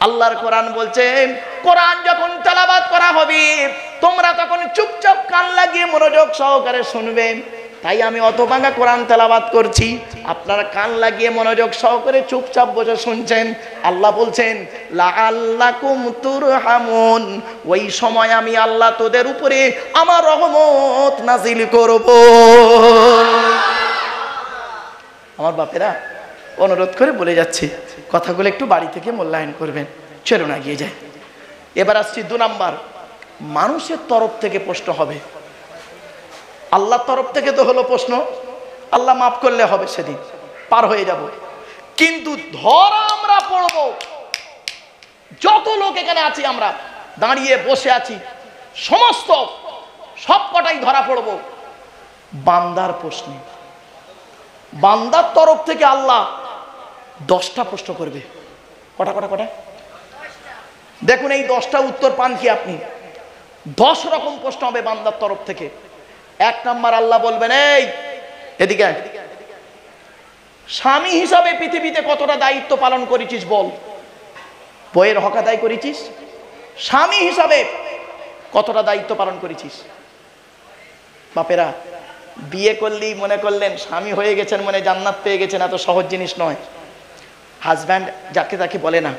আল্লাহর কোরআন বলছে, কোরআন যখন তেলাওয়াত করা হবে তোমরা তখন চুপচাপ কান লাগিয়ে মনোযোগ সহকারে শুনবে। তাই আমি অত ভাঙা কোরআন তেলাওয়াত করছি, আপনারা কান লাগিয়ে মনোযোগ সহকারে চুপচাপ বসে শুনছেন। আল্লাহ বলছেন, লাআল্লাকুম তুরহামুন, ওই সময় আমি আল্লাহ তোদের উপরে আমার রহমত নাজিল করব। আমার বাপেরা, অনুরোধ করে বলে যাচ্ছি, কথাগুলো একটু বাড়ি থেকে মূল্যায়ন করবেন। চলুন এগিয়ে যাই। এবার আসছি 2 নাম্বার, মানুষের তরফ থেকে প্রশ্ন হবে। আল্লাহর তরফ থেকে তো হলো প্রশ্ন, আল্লাহ মাফ করলে হবে, সেদিন পার হয়ে যাব। কিন্তু ধরা আমরা পড়ব, যত লোক এখানে আছি, আমরা দাঁড়িয়ে বসে আছি, সমস্ত সবকটাই ধরা পড়ব বান্দার প্রশ্নে। বান্দার তরফ থেকে আল্লাহ 10টা প্রশ্ন করবে। কটা কটা কটা? দেখুন, এই 10টা উত্তর পান কি আপনি? 10 রকম প্রশ্ন হবে বান্দার তরফ থেকে। 1 নাম্বার, আল্লাহ বলবেন, এই এদিকে, স্বামী হিসাবে পৃথিবীতে কতটা দায়িত্ব পালন করেছিস বল? বইয়ের হক আদায় করেছিস? স্বামী হিসাবে কতটা দায়িত্ব পালন করেছিস? বাপেরা, বিয়ে করলেই মনে করলেন স্বামী হয়ে গেছেন মানে জান্নাত পেয়ে গেছেন, এত সহজ জিনিস নয়। হাজব্যান্ড যাকে তাকে বলে না,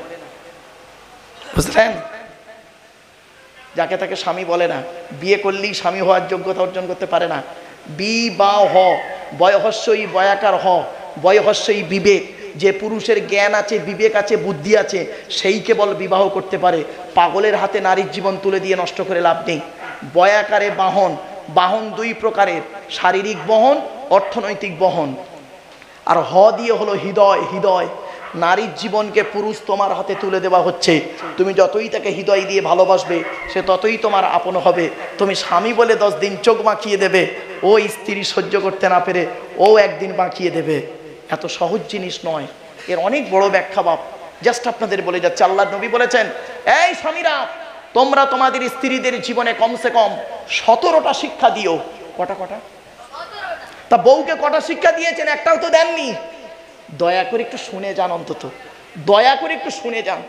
বুঝলেন? যাকে তাকে স্বামী বলে না। বিয়ে করলেই স্বামী হওয়ার যোগ্যতা অর্জন করতে পারে না। বিবাহ, বয়হস্যই বয়াকার হ, বয়হস্যই বিবেক। যে পুরুষের জ্ঞান আছে, বিবেক আছে, বুদ্ধি আছে, সেই কেবল বিবাহ করতে পারে। পাগলের হাতে নারীর জীবন তুলে দিয়ে নষ্ট করে লাভ নেই। বয়াকারে বাহন, বাহন 2 প্রকারের, শারীরিক বহন, অর্থনৈতিক বহন। আর হ দিয়ে হলো হৃদয়। হৃদয়, নারীর জীবনকে পুরুষ তোমার হাতে তুলে দেওয়া হচ্ছে। তুমি যতই তাকে হৃদয় দিয়ে ভালোবাসবে, সে ততই তোমার আপন হবে। তুমি স্বামী বলে 10 দিন চোখ বাঁকিয়ে দেবে, ও স্ত্রী সহ্য করতে না পেরে ও একদিন বাঁকিয়ে দেবে। এত সহজ জিনিস নয়, এর অনেক বড় ব্যাখ্যা বাপ। জাস্ট আপনাদের বলে যাচ্ছে, আল্লাহর নবী বলেছেন, এই স্বামীরা, তোমরা তোমাদের স্ত্রীদের জীবনে কমসে কম 17টা শিক্ষা দিও। কটা কটা? তা বউকে কটা শিক্ষা দিয়েছেন? একটাও তো দেননি। দয়া করে একটু শুনে যান, অন্তত দয়া করে একটু শুনে যান।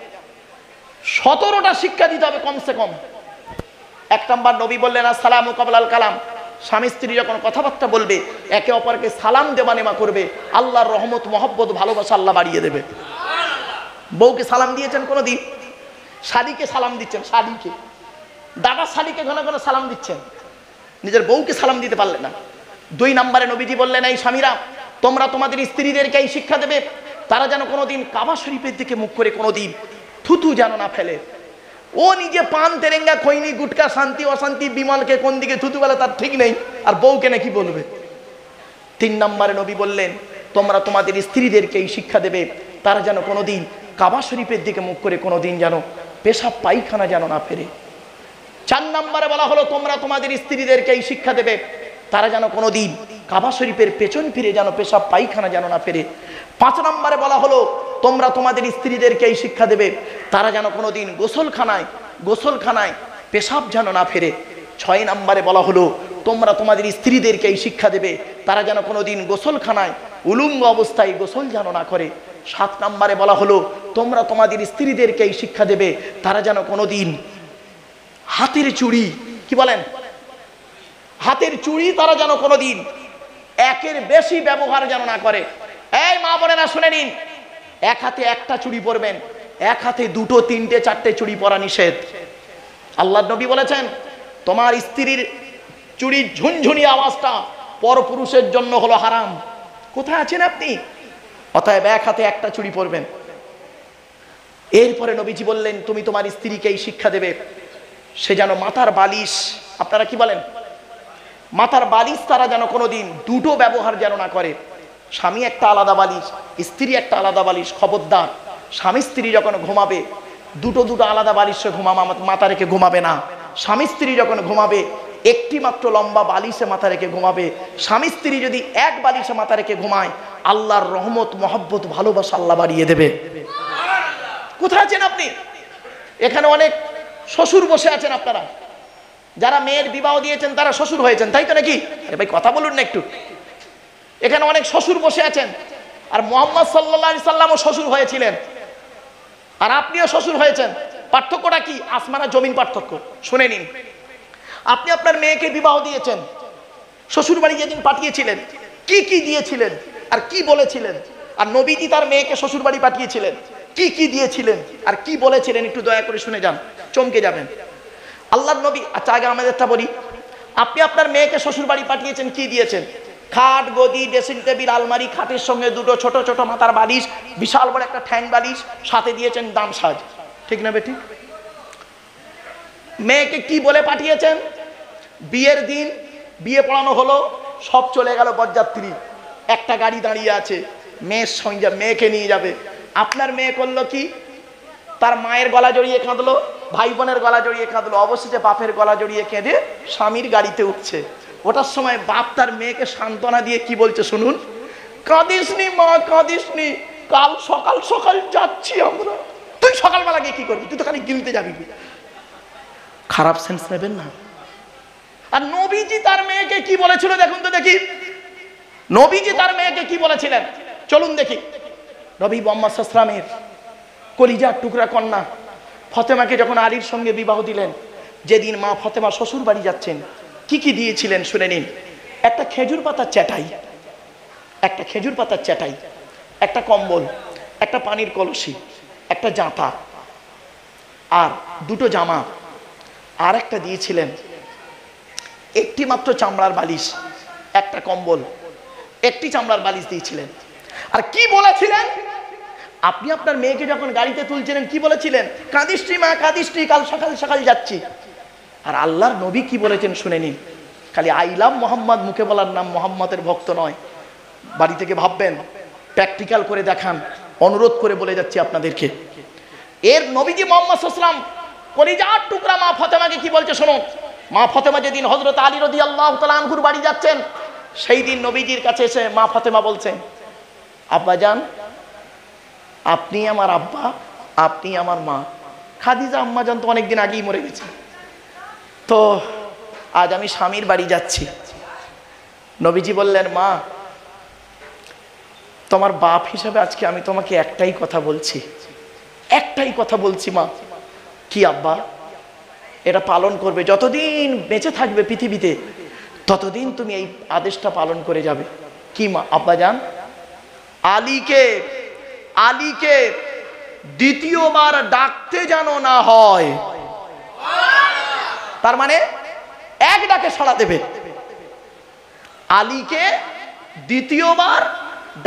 17টা শিক্ষা দিতে হবে কমসে কম। 1 নাম্বার, নবী বললেন, আসসালামু কাবলাল কালাম। স্বামী স্ত্রী যখন কথাবার্তা বলবে, একে অপরকে সালাম দেওয়া নেওয়া করবে, আল্লাহর রহমত, মহব্বত, ভালোবাসা আল্লাহ বাড়িয়ে দেবে। বউকে সালাম দিয়েছেন কোনোদিন? শাড়িকে সালাম দিচ্ছেন, শাড়িকে, দাদা শাড়িকে ঘন ঘন সালাম দিচ্ছেন, নিজের বউকে সালাম দিতে পারলেন না। 2 নাম্বারে নবীজি বললেন, এই স্বামীরা, তোমরা তোমাদের স্ত্রীদেরকে এই শিক্ষা দেবে, তারা যেন কোনোদিন কাবা শরীফের দিকে মুখ করে কোনোদিন থুতু যেন না ফেলে। ও নিজে পান, তেরেঙ্গা, খৈনি, গুটকা, শান্তি অশান্তি, বিমলকে কোন দিকে থুতু ফেলে তার ঠিক নেই, আর বউকে নাকি বলবে। 3 নাম্বারে নবী বললেন, তোমরা তোমাদের স্ত্রীদেরকে এই শিক্ষা দেবে, তারা যেন কোনোদিন কাবা শরীফের দিকে মুখ করে কোনোদিন যেন পেশাব পায়খানা যেন না ফেরে। 4 নাম্বারে বলা হলো, তোমরা তোমাদের স্ত্রীদেরকে এই শিক্ষা দেবে, তারা যেন কোনোদিন কাবা শরীফের পেছন ফিরে যেন পেশাব পায়খানা যেন না ফেরে। 5 নাম্বারে বলা হলো, তোমরা তোমাদের স্ত্রীদেরকে এই শিক্ষা দেবে, তারা যেন কোনোদিন গোসলখানায় পেশাব যেন না ফেরে। 6 নাম্বারে বলা হলো, তোমরা তোমাদের স্ত্রীদেরকে এই শিক্ষা দেবে, তারা যেন কোনোদিন গোসলখানায় উলঙ্গ অবস্থায় গোসল যেন না করে। 7 নাম্বারে বলা হলো, তোমরা তোমাদের স্ত্রীদেরকে এই শিক্ষা দেবে, তারা যেন কোনোদিন হাতের চুড়ি, কি বলেন, হাতের চুড়ি তারা যেন কোনোদিন 1-এর বেশি ব্যবহার যেন না করে। এই মা বোনেরা শুনে নিন, 1 হাতে 1টা চুড়ি পরবেন, এক হাতে দুটো তিনটে চারটে চুড়ি পরা নিষেধ। আল্লাহর নবী বলেছেন তোমার স্ত্রীর চুড়ির ঝুনঝুনি আওয়াজটা পরপুরুষের জন্য হলো হারাম। কোথায় আছেন আপনি? অতএব এক হাতে একটা চুড়ি পরবেন। এরপরে নবীজি বললেন তুমি তোমার স্ত্রীকে এই শিক্ষা দেবে সে যেন মাথার বালিশ, আপনারা কি বলেন, মাথার বালিশ তারা যেন কোনোদিন দুটো ব্যবহার যেন না করে। স্বামী একটা আলাদা বালিশ, স্ত্রী একটা আলাদা বালিশ। খবরদার, স্বামী স্ত্রী যখন ঘুমাবে দুটো দুটো আলাদা বালিশে মাথা রেখে ঘুমাবে না। স্বামী স্ত্রী যখন ঘুমাবে একটি মাত্র লম্বা বালিশে মাথা রেখে ঘুমাবে। স্বামী স্ত্রী যদি এক বালিশে মাথা রেখে ঘুমায় আল্লাহর রহমত, মহব্বত, ভালোবাসা আল্লাহ বাড়িয়ে দেবে। কোথায় আছেন আপনি? এখানে অনেক শ্বশুর বসে আছেন আপনারা, যারা মেয়ের বিবাহ দিয়েছেন তারা শ্বশুর হয়েছেন, তাই তো নাকি? আরে ভাই কথা বলুন না একটু। এখানে অনেক শ্বশুর বসে আছেন, আর মুহাম্মদ সাল্লাল্লাহু আলাইহি সাল্লামও শ্বশুর হয়েছিলেন, আর আপনিও শ্বশুর হয়েছেন। পার্থক্যটা কি? আসমান আর জমিন পার্থক্য। শুনে নিন, আপনি আপনার মেয়েকে বিবাহ দিয়েছেন, শ্বশুর বাড়ি যেদিন পাঠিয়েছিলেন কি কি দিয়েছিলেন আর কি বলেছিলেন? আর নবীজি তার মেয়েকে শ্বশুর বাড়ি পাঠিয়েছিলেন, কি কি দিয়েছিলেন আর কি বলেছিলেন? একটু দয়া করে শুনে যান, চমকে যাবেন। আল্লাহর নবী, আচ্ছা আগে আমাদেরটা বলি, আপনি আপনার মেয়েকে শ্বশুর বাড়ি পাঠিয়েছেন, কি দিয়েছেন? খাট, গদি, ড্রেসিং টেবিল, আলমারি, খাটের সঙ্গে দুটো ছোট ছোট মাথার বালিশ, বিশাল বড় একটা ঠ্যাং বালিশ, সাথে দিয়েছেন দাম সাজ। ঠিক না বেটি? মেয়েকে কি বলে পাঠিয়েছেন? বিয়ের দিন বিয়ে পড়ানো হলো, সব চলে গেল বরযাত্রী, একটা গাড়ি দাঁড়িয়ে আছে, মেয়ের সঙ্গে মেয়েকে নিয়ে যাবে। আপনার মেয়ে করলো কি? তার মায়ের গলা জড়িয়ে কাঁদলো, ভাই বোনের গলা জড়িয়ে কাঁদলো, অবশেষে বাপের গলা জড়িয়ে কেঁদে স্বামীর গাড়িতে উঠছে। ওটার সময় বাপ তার মেয়েকে সান্ত্বনা দিয়ে কি বলছে শুনুন, কাঁদিসনি মা, কাঁদিসনি, কাল সকাল সকাল যাচ্ছি আমরা। তুই সকালবেলা গিয়ে কি করবি? তুই তো খালি গিলতে যাবি। খারাপ সেন্স নেবেন না। আর নবীজি তার মেয়েকে কি বলেছিল দেখুন তো দেখি, নবীজি তার মেয়েকে কি বলেছিলেন চলুন দেখি। নবী মুহাম্মদ সাল্লাল্লাহু আলাইহি ওয়াসাল্লামের কলিজার টুকরা কন্যা ফাতেমাকে যখন আলীর সঙ্গে বিবাহ দিলেন, যেদিন মা ফাতেমা শ্বশুর বাড়ি যাচ্ছেন কি কি দিয়েছিলেন শুনে নিন। একটা খেজুর পাতার চ্যাটাই, একটা খেজুর পাতার চ্যাটাই, একটা কম্বল, একটা পানির কলসি, একটা জাঁতা, আর দুটো জামা, আর একটা দিয়েছিলেন একটি মাত্র চামড়ার বালিশ, একটা কম্বল, একটি চামড়ার বালিশ দিয়েছিলেন। আর কি বলেছিলেন? আপনি আপনার মেয়েকে যখন গাড়িতে তুলছিলেন কি বলেছিলেন? কাঁদিসনি মা, কাঁদিসনি, কাল সকাল সকাল যাচ্ছি। আর আল্লাহর নবী কি বলেছেন শুনে নিন। খালি আইলাম মোহাম্মদ মুখে বলার নাম, মোহাম্মদের ভক্ত নয়। বাড়ি থেকে ভাববেন, প্র্যাকটিক্যাল করে দেখান, অনুরোধ করে বলে যাচ্ছি আপনাদেরকে। এর নবীজি মুহাম্মদ সাল্লাল্লাহু আলাইহি ওয়াসাল্লাম কলিজার টুকরা মা ফাতেমাকে কি বলছে শোনো। মা ফাতেমা যেদিন হযরত আলী রাদিয়াল্লাহু তাআলা আনহুর বাড়ি যাচ্ছেন, সেই দিন নবীজির কাছে এসে মা ফাতেমা বলছেন, আব্বাজান আপনি আমার আব্বা, আপনি আমার মা। খাদিজা আম্মাজান তো অনেকদিন আগেই মরে গেছে, তো আজ আমি স্বামীর বাড়ি যাচ্ছি। নবীজি বললেন, মা তোমার বাপ হিসেবে আজকে আমি তোমাকে একটাই কথা বলছি, একটাই কথা বলছি মা। কি আব্বা? এটা পালন করবে, যতদিন বেঁচে থাকবে পৃথিবীতে ততদিন তুমি এই আদেশটা পালন করে যাবে। কি মা? আব্বাজান আলীকে আলীকে দ্বিতীয়বার ডাকতে যেন না হয়। তার মানে এক ডাকে সাড়া দেবে। আলীকে দ্বিতীয়বার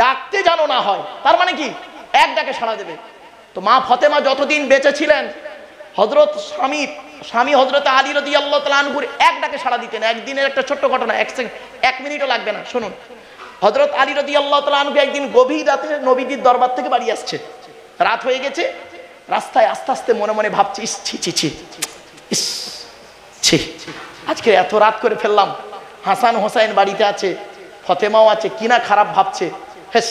ডাকতে যেন না হয়, তার মানে কি? এক ডাকে সাড়া দেবে। তো মা ফাতেমা যতদিন বেঁচে ছিলেন হযরত স্বামী হযরত আলী রাদিয়াল্লাহু তাআলা আনহুর এক ডাকে সাড়া দিতেন। একদিনের একটা ছোট্ট ঘটনা, এক মিনিটও লাগবে না, শুনুন। হযরত আলী রাদিয়াল্লাহু তাআলা আনহু একদিন গভীর রাতে নবীজির দরবার থেকে বাড়ি আসছে, রাত হয়ে গেছে, রাস্তায় আস্তে আস্তে মনে মনে ভাবছে, ইস ছি ছি ছি, ইস ছি, আজকে এত রাত করে ফেললাম, হাসান হোসাইন বাড়িতে আছে, ফাতেমাও আছে, কিনা খারাপ ভাবছে, হেস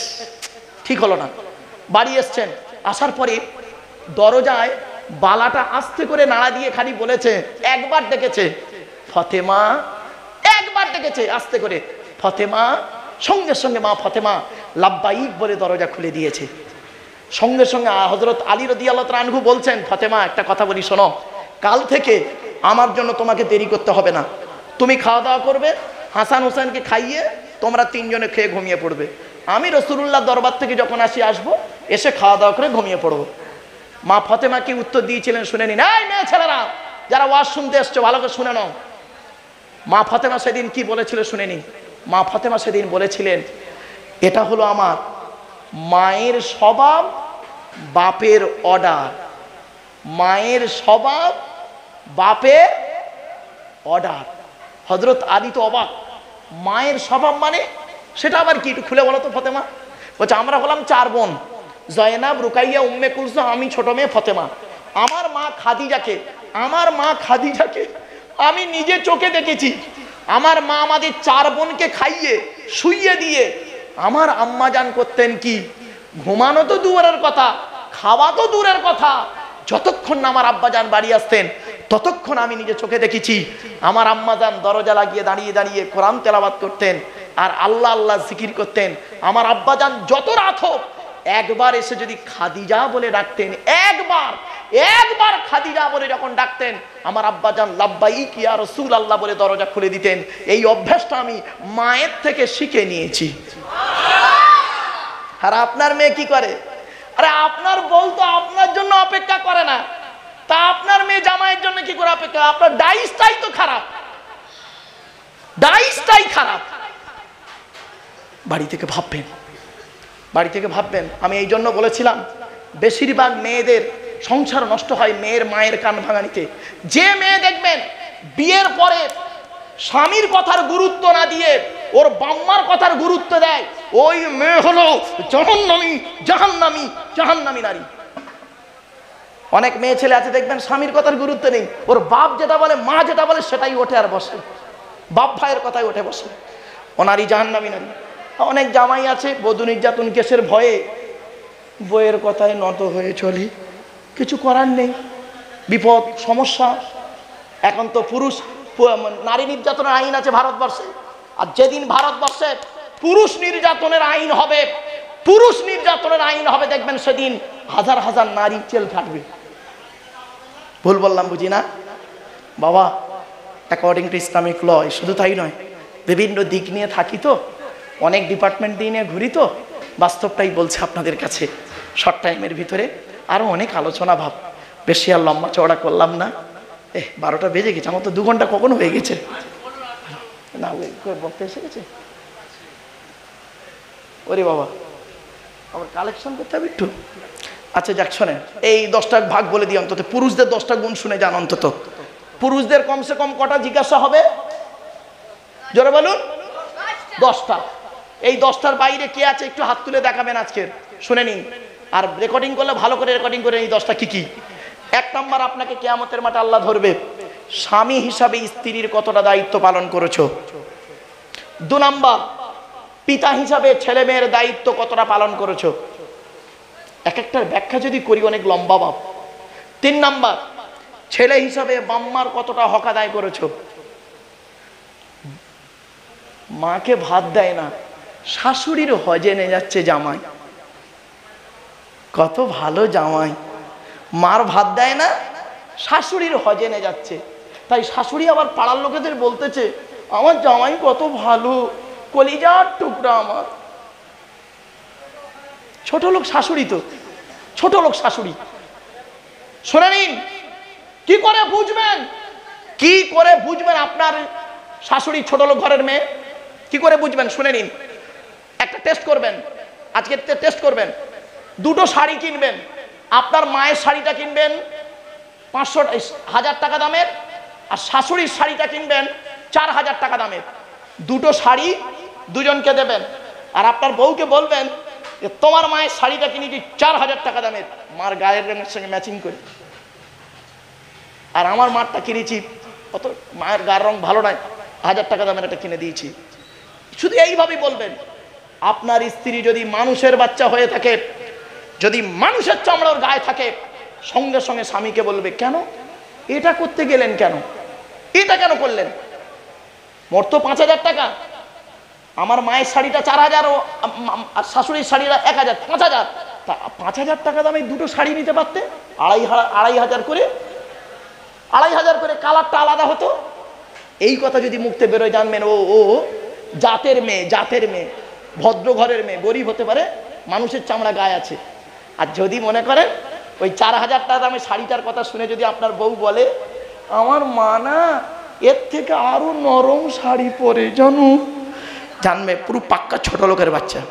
ঠিক হলো না। বাড়ি এসছেন, আসার পরে দরজায় বালাটা আস্তে করে নাড়া দিয়ে খালি বলেছে, একবার ডেকেছে ফাতেমা, একবার ডেকেছে আস্তে করে ফাতেমা। সঙ্গে সঙ্গে মা ফাতেমা লাব্বাইক বলে দরজা খুলে দিয়েছে। সঙ্গে সঙ্গে হযরত আলী রাদিয়াল্লাহু তাআলা আনহু বলছেন, ফাতেমা একটা কথা বলি শোনো, কাল থেকে আমার জন্য তোমাকে দেরি করতে হবে না, তুমি খাওয়া দাওয়া করবে, হাসান হোসেনকে খাইয়ে তোমরা তিনজনে খেয়ে ঘুমিয়ে পড়বে। আমি রাসূলুল্লাহ দরবার থেকে যখন আসবো, এসে খাওয়া দাওয়া করে ঘুমিয়ে পড়বো। মা ফাতেমা কি উত্তর দিয়েছিলেন শুনে নিন। এই মেয়ে ছেলেরা যারা ওয়াজ শুনতে এসছো ভালো করে শুনে নাও। মা ফাতেমা সেদিন কি বলেছিল শুনে নিন। মা ফাতেমা সেদিন বলেছিলেন, এটা হলো আমার মায়ের স্বভাব, বাপের অর্ডার। মায়ের স্বভাব, বাপের অর্ডার। হযরত আলী তো অবাক, মায়ের স্বভাব মানে সেটা আবার কি, একটু খুলে বলো তো ফাতেমা। বলছে আমরা হলাম 4 বোন, জয়নাব, রুকাইয়া, উম্মে কুলসুম, আমি ছোট মেয়ে ফাতেমা। আমার মা খাদিজাকে আমি নিজে চোখে দেখেছি। আমার মা আমাদের 4 বোনকে খাইয়ে শুইয়ে দিয়ে আমার আম্মা জান করতেন কি, ঘুমানো তো দূরের কথা, খাওয়া তো দূরের কথা, যতক্ষণ না আমার আব্বা জান বাড়ি আসতেন ততক্ষণ আমি নিজে চোখে দেখেছি আমার আম্মা জান দরজা লাগিয়ে দাঁড়িয়ে দাঁড়িয়ে কোরআন তেলাওয়াত করতেন আর আল্লাহ আল্লাহ জিকির করতেন। আমার আব্বা জান যত রাত হোক একবার এসে যদি খাদিজা বলে ডাকতেন, একবার খাদিজা বলে যখন ডাকতেন, আমার আব্বা জান লাব্বাইক ইয়া রাসূলুল্লাহ বলে দরজা খুলে দিতেন। এই অভ্যাসটা আমি মায়ের থেকে শিখে নিয়েছি। আর আপনার মেয়ে কি করে? আরে আপনার বউ তো আপনার জন্য অপেক্ষা করে না, তা আপনার মেয়ে জামাইয়ের জন্য কি করে অপেক্ষা? আপনার ডাইসটাই তো খারাপ, ডাইসটাই খারাপ। বাড়ি থেকে ভাববেন। আমি এই জন্য বলেছিলাম বেশিরভাগ মেয়েদের সংসার নষ্ট হয় মেয়ের মায়ের কান ভাঙানিতে। যে মেয়ে দেখবেন বিয়ের পরে স্বামীর কথার গুরুত্ব না দিয়ে ওর বাম্মার কথার গুরুত্ব দেয়, ওই মেয়ে হলো জাহান্নামী নারী। অনেক মেয়ে ছেলে আছে দেখবেন স্বামীর কথার গুরুত্ব নেই, ওর বাপ যেটা বলে মা যেটা বলে সেটাই ওঠে আর বসে, বাপ ভাইয়ের কথাই ওঠে বসে, ও নারী জাহান্নামী নারী। অনেক জামাই আছে বধূ নির্যাতন কেসের ভয়ে বইয়ের কথায় নত হয়ে চলি, কিছু করার নেই, বিপদ সমস্যা। এখন তো নারী নির্যাতনের আইন আছে ভারতবর্ষে, আর যেদিন ভারতবর্ষে পুরুষ নির্যাতনের আইন হবে দেখবেন সেদিন হাজার হাজার নারী জেল খাটবে। ভুল বললাম বুঝি না বাবা? According to Islamic law. শুধু তাই নয়, বিভিন্ন দিক নিয়ে থাকি তো, অনেক ডিপার্টমেন্ট নিয়ে ঘুরি তো, বাস্তবটাই বলছে আপনাদের কাছে। শর্ট টাইমের ভিতরে আরো অনেক আলোচনা ভাব, বেশি আর লম্বা চওড়া করলাম না। 12টা বেজে গেছে, আমার তো 2 ঘন্টা কখন হয়ে গেছে না, বক্তা এসে গেছে। ওরে বাবা, আবার কালেকশন করতে হবে একটু। আচ্ছা যাক, শোনেন, এই 10টা ভাগ বলে দিই অন্তত। পুরুষদের 10টা গুণ শুনে যান অন্তত। পুরুষদের কমসে কম কটা জিজ্ঞাসা হবে? জোরে বলুন। 10টা। এই 10টার বাইরে কে আছে একটু হাত তুলে দেখাবেন আজকে, শুনে নিন। আর রেকর্ডিং করলে ভালো করে রেকর্ডিং করে এই 10টা কি। 1 নাম্বার, আপনাকে কিয়ামতের মাঠে আল্লাহ ধরবে, স্বামী হিসাবে স্ত্রীর কতটা দায়িত্ব পালন করেছো। 2 নাম্বার, পিতা হিসাবে ছেলে মেয়ের দায়িত্ব কতটা পালন করেছো। এক একটার ব্যাখ্যা যদি করি অনেক লম্বা বাপ। 3 নাম্বার, ছেলে হিসাবে বাম্মার কতটা হক আদায় করেছো। মাকে ভাত দেয় না, শাশুড়ির হজে নিয়ে যাচ্ছে জামাই। কত ভালো জামাই, মার ভাত দেয় না, শাশুড়ির হজে নিয়ে যাচ্ছে। তাই শাশুড়ি আবার পাড়ার লোকেদের বলতেছে, আমার জামাই কত ভালো, কলিজার টুকরা আমার। ছোট লোক শাশুড়ি তো, ছোট লোক শাশুড়ি। শুনে নিন, কি করে বুঝবেন আপনার শাশুড়ি ছোট লোক ঘরের মেয়ে? কি করে বুঝবেন শুনে নিন। একটা টেস্ট করবেন, আজকে টেস্ট করবেন। 2টো শাড়ি কিনবেন, আপনার মায়ের শাড়িটা কিনবেন 500-1000 টাকা দামের, আর শাশুড়ির শাড়িটা কিনবেন 4000 টাকা দামের। 2টো শাড়ি দুজনকে দেবেন, আর আপনার বউকে বলবেন যে তোমার মায়ের শাড়িটা কিনেছি 4000 টাকা দামের, মার গায়ের রঙের সঙ্গে ম্যাচিং করে, আর আমার মারটা কিনেছি অত মায়ের গায়ের রং ভালো নয়, 1000 টাকা দামের এটা কিনে দিয়েছি। শুধু এইভাবেই বলবেন। আপনার স্ত্রী যদি মানুষের বাচ্চা হয়ে থাকে, যদি মানুষের চামড়া ওর গায়ে থাকে, সঙ্গে সঙ্গে স্বামীকে বলবে, কেন এটা করতে গেলেন, কেন এটা কেন করলেন? মোট তো 5000 টাকা, আমার মায়ের শাড়িটা 4000 আর শাশুড়ির শাড়িটা 1000, 5000। তা 5000 টাকা দামে 2টো শাড়ি নিতে পারতে, 2500 করে, 2500 করে, কালারটা আলাদা হতো। এই কথা যদি মুখতে বেরোয় জানবেন ও জাতের মেয়ে, ভদ্র ঘরের মেয়ে, গরিব হতে পারে, মানুষের চামড়া গায়ে আছে। আর যদি মনে করেন ওই 4000 টাকা দামের শাড়িটার কথা শুনে যদি আপনার বউ বলে আমার মা না এর থেকে আরো নরম শাড়ি পরে জানো, জানবে পুরো পাক্কা ছোট লোকের বাচ্চা।